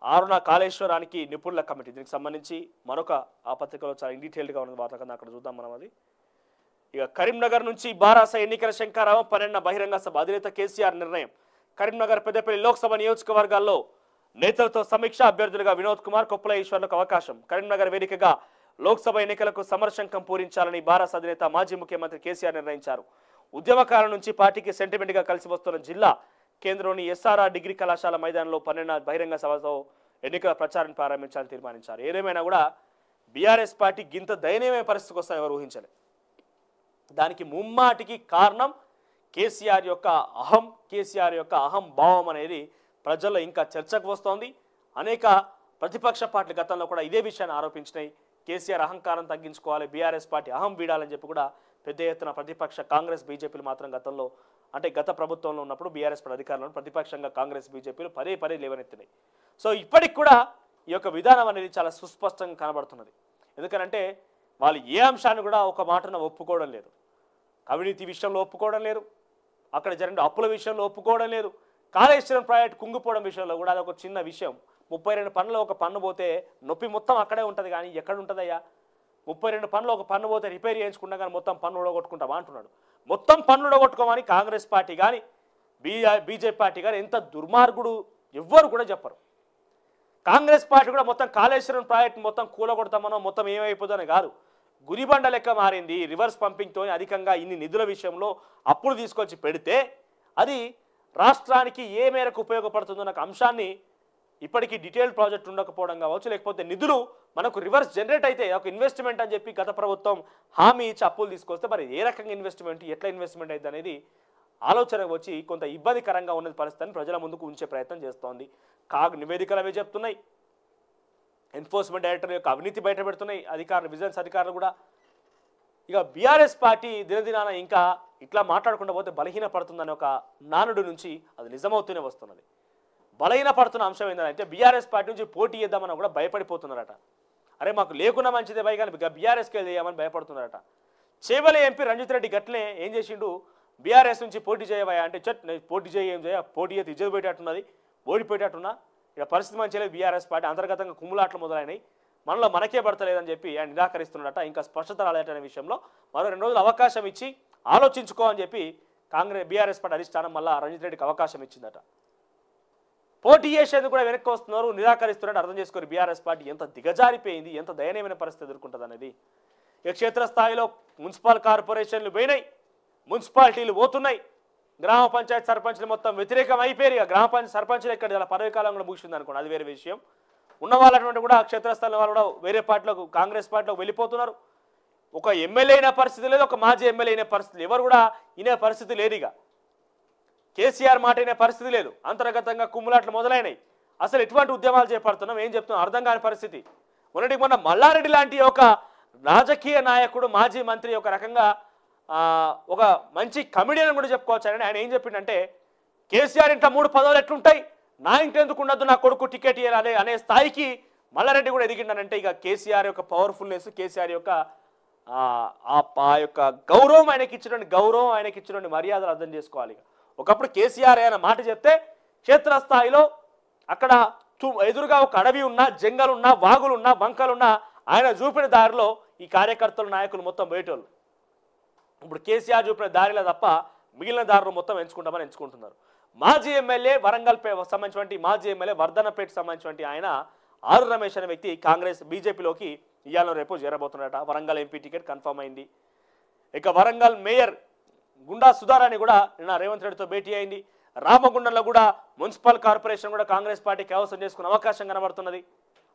ఆరుణ కాళేశ్వరానికి నిపుణుల కమిటీ దీనికి సంబంధించి మరొక ఆ పత్రికలో చాలా డీటెయిల్డ్గా ఉన్న వార్త కన్నా అక్కడ చూద్దాం మనం అది. ఇక కరీంనగర్ నుంచి బారాస ఎన్నికల శంకారావం 12న బహిరంగ సభ అధినేత కేసీఆర్ నిర్ణయం. కరీంనగర్ పెద్దపల్లి లోక్సభ నియోజకవర్గాల్లో నేతలతో సమీక్ష. అభ్యర్థులుగా వినోద్ కుమార్, కొప్పుల ఈశ్వర్లకు అవకాశం. కరీంనగర్ వేదికగా లోక్సభ ఎన్నికలకు సమరశంకం పూరించాలని బారాస అధినేత మాజీ ముఖ్యమంత్రి కేసీఆర్ నిర్ణయించారు. ఉద్యమకాలం నుంచి పార్టీకి సెంటిమెంట్గా కలిసి వస్తున్న జిల్లా కేంద్రంలోని ఎస్ఆర్ఆర్ డిగ్రీ కళాశాల మైదానంలో 12న బహిరంగ సభతో ఎన్నికల ప్రచారాన్ని ప్రారంభించాలని తీర్మానించారు. ఏదేమైనా కూడా బీఆర్ఎస్ పార్టీ గింత దయనీయమైన పరిస్థితికి వస్తాయని ఎవరు ఊహించలే. దానికి ముమ్మాటికి కారణం కేసీఆర్ యొక్క అహం భావం అనేది ప్రజల్లో ఇంకా చర్చకు వస్తోంది. అనేక ప్రతిపక్ష పార్టీలు గతంలో కూడా ఇదే విషయాన్ని ఆరోపించినాయి. కేసీఆర్ అహంకారం తగ్గించుకోవాలి, బీఆర్ఎస్ పార్టీ అహం వీడాలని చెప్పి కూడా పెద్ద ఎత్తున ప్రతిపక్ష కాంగ్రెస్ బీజేపీలు మాత్రం గతంలో అంటే గత ప్రభుత్వంలో ఉన్నప్పుడు బీఆర్ఎస్ అధికారంలో ప్రతిపక్షంగా కాంగ్రెస్ బీజేపీలు పదే లేవనెత్తినాయి. సో ఇప్పటికి కూడా ఈ యొక్క విధానం అనేది చాలా సుస్పష్టంగా కనబడుతున్నది. ఎందుకంటే వాళ్ళు ఏ అంశాన్ని కూడా ఒక మాటన ఒప్పుకోవడం లేదు. అవినీతి విషయంలో ఒప్పుకోవడం లేదు, అక్కడ జరిగిన అప్పుల విషయంలో ఒప్పుకోవడం లేదు, కాళేశ్వరం ప్రాజెక్టు కుంగిపోవడం విషయంలో కూడా అదొక చిన్న విషయం. 32 పనులు ఒక పన్ను పోతే నొప్పి మొత్తం అక్కడే ఉంటుంది, కానీ ఎక్కడ ఉంటుందయ్యా? 32 పనులు ఒక పన్ను పోతే రిపేర్ చేయించుకున్నా కానీ మొత్తం పన్ను ఊడగొట్టుకుంటామా అంటున్నాడు. మొత్తం పన్ను ఊడగొట్టుకోమని కాంగ్రెస్ పార్టీ కానీ బీజేపీ పార్టీ కానీ ఎంత దుర్మార్గుడు ఎవ్వరు కూడా చెప్పరు. కాంగ్రెస్ పార్టీ కూడా మొత్తం కాళేశ్వరం ప్రాజెక్టు మొత్తం కూలగొడతామనో మొత్తం ఏమైపోతుందని కాదు, గురిబండ లెక్క మారింది. రివర్స్ పంపింగ్తో అధికంగా ఇన్ని నిధుల విషయంలో అప్పులు తీసుకొచ్చి పెడితే అది రాష్ట్రానికి ఏ మేరకు ఉపయోగపడుతుందో నాకు అంశాన్ని ఇప్పటికీ డీటెయిల్డ్ ప్రాజెక్ట్ ఉండకపోవడం కావచ్చు, లేకపోతే నిధులు మనకు రివర్స్ జనరేట్ అయితే ఒక ఇన్వెస్ట్మెంట్ అని చెప్పి గత ప్రభుత్వం హామీ ఇచ్చి అప్పులు తీసుకొస్తే మరి ఏ రకంగా ఇన్వెస్ట్మెంట్ ఎట్లా ఇన్వెస్ట్మెంట్ అయితే అనేది ఆలోచన వచ్చి కొంత ఇబ్బందికరంగా ఉన్న పరిస్థితిని ప్రజల ముందుకు ఉంచే ప్రయత్నం చేస్తోంది. నివేదికలు అవే చెప్తున్నాయి. ఎన్ఫోర్స్మెంట్ డైరెక్టర్ యొక్క అవినీతి బయట పెడుతున్నాయి అధికారులు, విజిలెన్స్ అధికారులు కూడా. ఇక బీఆర్ఎస్ పార్టీ దినదినాన ఇంకా ఇట్లా మాట్లాడకుండా పోతే బలహీన పడుతుందనే ఒక నానుడు నుంచి అది నిజమవుతూనే వస్తున్నది. బలహీన పడుతున్న అంశం ఏంటంటే బీఆర్ఎస్ పార్టీ నుంచి పోటీ చేద్దామని కూడా భయపడిపోతున్నారట. అరే మాకు లేకున్నా మంచిదే భయ కానీ బీఆర్ఎస్కి చేయమని భయపడుతున్నారట. చేవల ఎంపీ రంజిత్ రెడ్డి గట్లే ఏం చేసిండు, బీఆర్ఎస్ నుంచి పోటీ చేయవయా అంటే పోటీ చేయ ఏం చేయ, పోటీ చేసి ఇజ్జత్ పెట్టేట్టున్నది, ఓడిపోయేటట్టున్నా, ఇక్కడ పరిస్థితి మంచి లేదు, బీఆర్ఎస్ పార్టీ అంతర్గతంగా కుమ్ములాట్లు మొదలైనవి, మనలో మనకే పడతలేదని చెప్పి ఆయన నిరాకరిస్తున్నాడట. ఇంకా స్పష్టత రాలేటనే విషయంలో మరో 2 రోజులు అవకాశం ఇచ్చి ఆలోచించుకో అని చెప్పి బీఆర్ఎస్ పార్టీ అధిష్టానం మళ్ళీ రంజిత్ రెడ్డికి అవకాశం ఇచ్చిందట. పోటీ చేసేందుకు కూడా వెనక్కి వస్తున్నారు, నిరాకరిస్తున్నట్టు అర్థం చేసుకుని బీఆర్ఎస్ పార్టీ ఎంత దిగజారిపోయింది, ఎంత దయనీయమైన పరిస్థితి ఎదుర్కొంటుంది అనేది. ఇక క్షేత్రస్థాయిలో మున్సిపల్ కార్పొరేషన్లు పోయినాయి, మున్సిపాలిటీలు పోతున్నాయి, గ్రామ పంచాయతీ సర్పంచ్లు మొత్తం వ్యతిరేకం అయిపోయారు. ఇక గ్రామ పంచాయతీ సర్పంచ్లు ఇక్కడ పదవి కాలం కూడా ముగిసింది అనుకోండి, అది వేరే విషయం. ఉన్న వాళ్ళటువంటి కూడా క్షేత్రస్థాయిలో వాళ్ళు కూడా వేరే పార్టీలకు కాంగ్రెస్ పార్టీలోకి వెళ్ళిపోతున్నారు. ఒక ఎమ్మెల్యే అయిన పరిస్థితి లేదు, ఒక మాజీ ఎమ్మెల్యే అయిన పరిస్థితి, ఎవరు కూడా ఇనే పరిస్థితి లేదు. ఇక కేసీఆర్ మాట అయిన పరిస్థితి లేదు, అంతర్గతంగా కుమ్ములాట్లు మొదలైనవి. అసలు ఎటువంటి ఉద్యమాలు చేపడుతున్నాం, ఏం చెప్తున్నాం అర్థం కాని పరిస్థితి. మొన్న మల్లారెడ్డి లాంటి ఒక రాజకీయ నాయకుడు, మాజీ మంత్రి ఒక రకంగా ఒక మంచి కమిడియన్ కూడా చెప్పుకోవచ్చు. ఆయన ఏం చెప్పిండంటే కేసీఆర్ ఇంట్లో 3 పదవులు ఎట్లుంటాయి, నా ఇంట్లో ఎందుకు ఉండద్దు, నా కొడుకు టికెట్ ఇవ్వాలి అనే స్థాయికి మల్లారెడ్డి కూడా ఎదిగిండనంటే ఇక కేసీఆర్ యొక్క పవర్ఫుల్నెస్, కేసీఆర్ యొక్క ఆ యొక్క గౌరవం, ఆయనకి ఇచ్చినటువంటి మర్యాదలు అర్థం చేసుకోవాలి. ఒకప్పుడు కేసీఆర్ ఆయన మాట చెప్తే క్షేత్రస్థాయిలో అక్కడ ఎదురుగా ఒక అడవి ఉన్నా, జంగలున్నా, వాగులున్నా, వంకలున్నా ఆయన చూపిన దారిలో ఈ కార్యకర్తలు, నాయకులు మొత్తం బయటోళ్ళు. ఇప్పుడు కేసీఆర్ చూపిన దారిలో తప్ప మిగిలిన దారులు మొత్తం ఎంచుకుంటున్నారు. మాజీ ఎమ్మెల్యే వరంగల్ సంబంధించినటువంటి మాజీ ఎమ్మెల్యే వర్ధన్నపేట సంబంధించినటువంటి ఆయన ఆరు రమేష్ అనే వ్యక్తి కాంగ్రెస్ బీజేపీలోకి ఇవాళ రేపు చేరబోతున్నాడట. వరంగల్ ఎంపీ టికెట్ కన్ఫర్మ్ అయింది. ఇక వరంగల్ మేయర్ గుండా సుధారాణి కూడా నిన్న రేవంత్ రెడ్డితో భేటీ అయింది. రామగుండంలో కూడా మున్సిపల్ కార్పొరేషన్ కూడా కాంగ్రెస్ పార్టీ కైవసం చేసుకునే అవకాశం కనబడుతున్నది.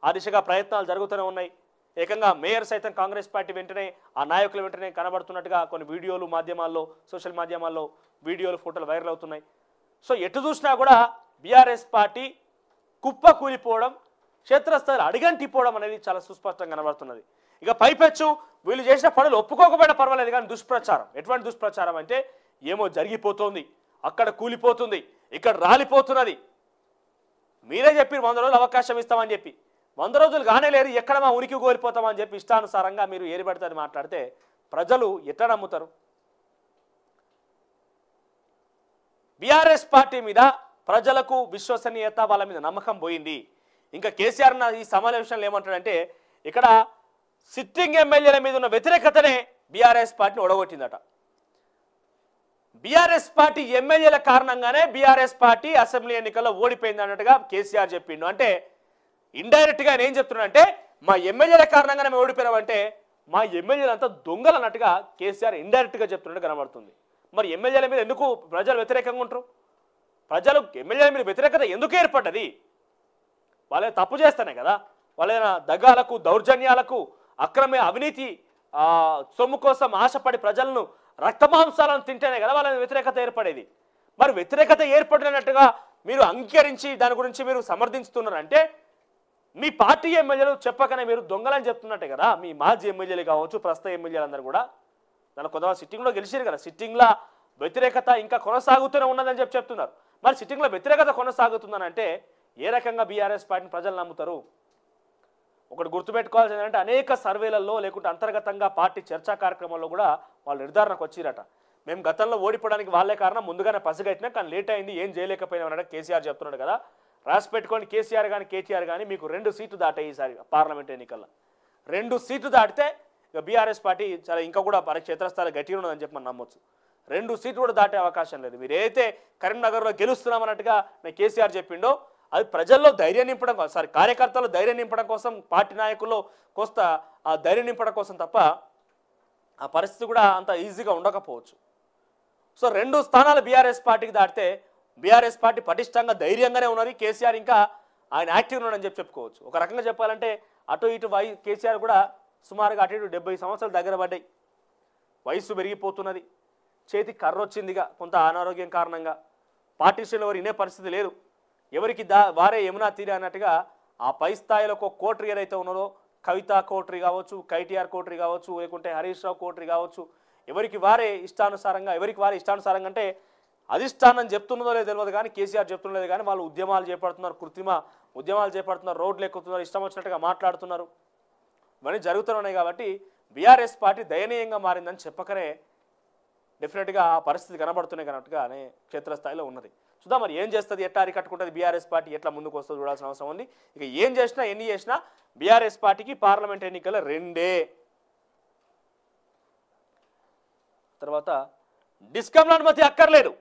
ఆ దిశగా ప్రయత్నాలు జరుగుతూనే ఉన్నాయి. ఏకంగా మేయర్ సైతం కాంగ్రెస్ పార్టీ వెంటనే ఆ నాయకుల వెంటనే కనబడుతున్నట్టుగా కొన్ని వీడియోలు మాధ్యమాల్లో, సోషల్ మాధ్యమాల్లో వీడియోలు, ఫోటోలు వైరల్ అవుతున్నాయి. సో ఎటు చూసినా కూడా బీఆర్ఎస్ పార్టీ కుప్ప కూలిపోవడం, క్షేత్రస్థాయిలో అడిగంటిపోవడం అనేది చాలా సుస్పష్టంగా కనబడుతున్నది. ఇక పైపెచ్చు వీళ్ళు చేసిన పనులు ఒప్పుకోకపోయినా పర్వాలేదు, కానీ దుష్ప్రచారం, ఎటువంటి దుష్ప్రచారం అంటే ఏమో జరిగిపోతుంది, అక్కడ కూలిపోతుంది, ఇక్కడ రాలిపోతున్నది. మీరే చెప్పి 100 రోజులు అవకాశం ఇస్తామని చెప్పి 100 రోజులు కానే లేరు, ఎక్కడ మా ఉనికి కోల్పోతామని చెప్పి ఇష్టానుసారంగా మీరు ఏరిపడతారని మాట్లాడితే ప్రజలు ఎట్లా నమ్ముతారు? బీఆర్ఎస్ పార్టీ మీద ప్రజలకు విశ్వసనీయత, వాళ్ళ మీద నమ్మకం పోయింది. ఇంకా కేసీఆర్ ఈ సమావేశంలో ఏమంటాడంటే ఇక్కడ సిట్టింగ్ ఎమ్మెల్యేల మీద ఉన్న వ్యతిరేకతనే బీఆర్ఎస్ పార్టీని ఓడగొట్టిందట. బీఆర్ఎస్ పార్టీ ఎమ్మెల్యేల కారణంగానే బీఆర్ఎస్ పార్టీ అసెంబ్లీ ఎన్నికల్లో ఓడిపోయింది అన్నట్టుగా కేసీఆర్ చెప్పిండు. అంటే ఇండైరెక్ట్గా నేను ఏం చెప్తున్నానంటే మా ఎమ్మెల్యేల కారణంగానే మేము ఓడిపోయామంటే మా ఎమ్మెల్యేలు అంతా దొంగలు అన్నట్టుగా కేసీఆర్ ఇండైరెక్ట్గా చెప్తున్నట్టు కనబడుతుంది. మరి ఎమ్మెల్యేల మీద ఎందుకు ప్రజలు వ్యతిరేకంగా ఉంటారు? ప్రజలు ఎమ్మెల్యేల మీద వ్యతిరేకత ఎందుకు ఏర్పడ్డది? వాళ్ళే తప్పు చేస్తానే కదా, వాళ్ళైనా దగాలకు దౌర్జన్యాలకు అక్రమ అవినీతి సొమ్ము కోసం ఆశపడి ప్రజలను రక్తమాంసాలను తింటేనే కదా వాళ్ళ వ్యతిరేకత ఏర్పడేది. మరి వ్యతిరేకత ఏర్పడినట్టుగా మీరు అంగీకరించి దాని గురించి మీరు సమర్థించుతున్నారంటే మీ పార్టీ ఎమ్మెల్యేలు చెప్పకనే మీరు దొంగలని చెప్తున్నట్టే కదా. మీ మాజీ ఎమ్మెల్యేలు కావచ్చు, ప్రస్తుత ఎమ్మెల్యేలు అందరూ కూడా దాని కొంతమంది సిట్టింగ్లో గెలిచారు కదా, సిట్టింగ్లో వ్యతిరేకత ఇంకా కొనసాగుతూనే ఉన్నదని చెప్తున్నారు. మరి సిట్టింగ్లో వ్యతిరేకత కొనసాగుతుందని అంటే ఏ రకంగా బీఆర్ఎస్ పార్టీని ప్రజలు నమ్ముతారు? ఒకటి గుర్తుపెట్టుకోవాల్సింది ఏంటంటే అనేక సర్వేలలో లేకుంటే అంతర్గతంగా పార్టీ చర్చా కార్యక్రమాల్లో కూడా వాళ్ళు నిర్ధారణకు వచ్చిరట. మేము గతంలో ఓడిపోవడానికి వాళ్ళే కారణం, ముందుగానే పసిగట్టినా కానీ లేట్ అయింది, ఏం చేయలేకపోయినా కేసీఆర్ చెప్తున్నాడు కదా. రాసి పెట్టుకోండి, కేసీఆర్ కానీ కేటీఆర్ కానీ మీకు 2 సీట్లు దాటాయి ఈసారి పార్లమెంట్ ఎన్నికల్లో. 2 సీట్లు దాటితే ఇక బీఆర్ఎస్ పార్టీ చాలా ఇంకా కూడా క్షేత్రస్థాయిలో గట్టిగా ఉన్నదని చెప్పి మనం నమ్మొచ్చు. 2 సీట్లు కూడా దాటే అవకాశం లేదు. మీరు ఏదైతే కరీంనగర్లో గెలుస్తున్నామన్నట్టుగా నేను కేసీఆర్ చెప్పిండో అది ప్రజల్లో ధైర్యం నింపడం కోసం, కార్యకర్తలు ధైర్యం నింపడం కోసం, పార్టీ నాయకుల్లో కోస్త ఆ ధైర్యం నింపడం కోసం తప్ప ఆ పరిస్థితి కూడా అంత ఈజీగా ఉండకపోవచ్చు. సో 2 స్థానాలు బీఆర్ఎస్ పార్టీకి దాటితే బీఆర్ఎస్ పార్టీ పటిష్టంగా ధైర్యంగానే ఉన్నది. కేసీఆర్ ఇంకా ఆయన యాక్టివ్గా ఉన్నాడని చెప్పుకోవచ్చు. ఒక రకంగా చెప్పాలంటే అటు ఇటు కేసీఆర్ కూడా సుమారుగా అటు ఇటు 70 సంవత్సరాలు దగ్గర పడ్డాయి. వయసు పెరిగిపోతున్నది, చేతికి కర్ర వచ్చిందిగా కొంత అనారోగ్యం కారణంగా. పార్టీ శ్రేణులు ఎవరు వినే పరిస్థితి లేదు. ఎవరికి వారే యమునా తీరే అన్నట్టుగా ఆ పై స్థాయిలో ఒక కోటరీ ఏదైతే ఉన్నదో, కవిత కోటరీ కావచ్చు, KTR కోటరీ కావచ్చు, లేకుంటే హరీష్ రావు కోటరీ కావచ్చు, ఎవరికి వారే ఇష్టానుసారంగా అంటే అధిష్టానం చెప్తున్నదో లేదో తెలియదు కానీ కేసీఆర్ చెప్తున్నది కానీ వాళ్ళు ఉద్యమాలు చేపడుతున్నారు, కృత్రిమ ఉద్యమాలు చేపడుతున్నారు, రోడ్లు ఎక్కుతున్నారు, ఇష్టం వచ్చినట్టుగా మాట్లాడుతున్నారు. ఇవన్నీ జరుగుతున్నాయి. కాబట్టి బీఆర్ఎస్ పార్టీ దయనీయంగా మారిందని చెప్పకనే డెఫినెట్గా ఆ పరిస్థితి కనబడుతున్నాయి కన్నట్టుగానే క్షేత్రస్థాయిలో ఉన్నది. చూద్దాం మరి ఏం చేస్తుంది, ఎట్లా అరికట్టుకుంటుంది బీఆర్ఎస్ పార్టీ, ఎట్లా ముందుకు వస్తుందో చూడాల్సిన అవసరం ఉంది. ఇక ఏం చేసినా ఎన్ని చేసినా బీఆర్ఎస్ పార్టీకి పార్లమెంట్ ఎన్నికల 2 తర్వాత డిస్కంల అనుమతి అక్కర్లేదు.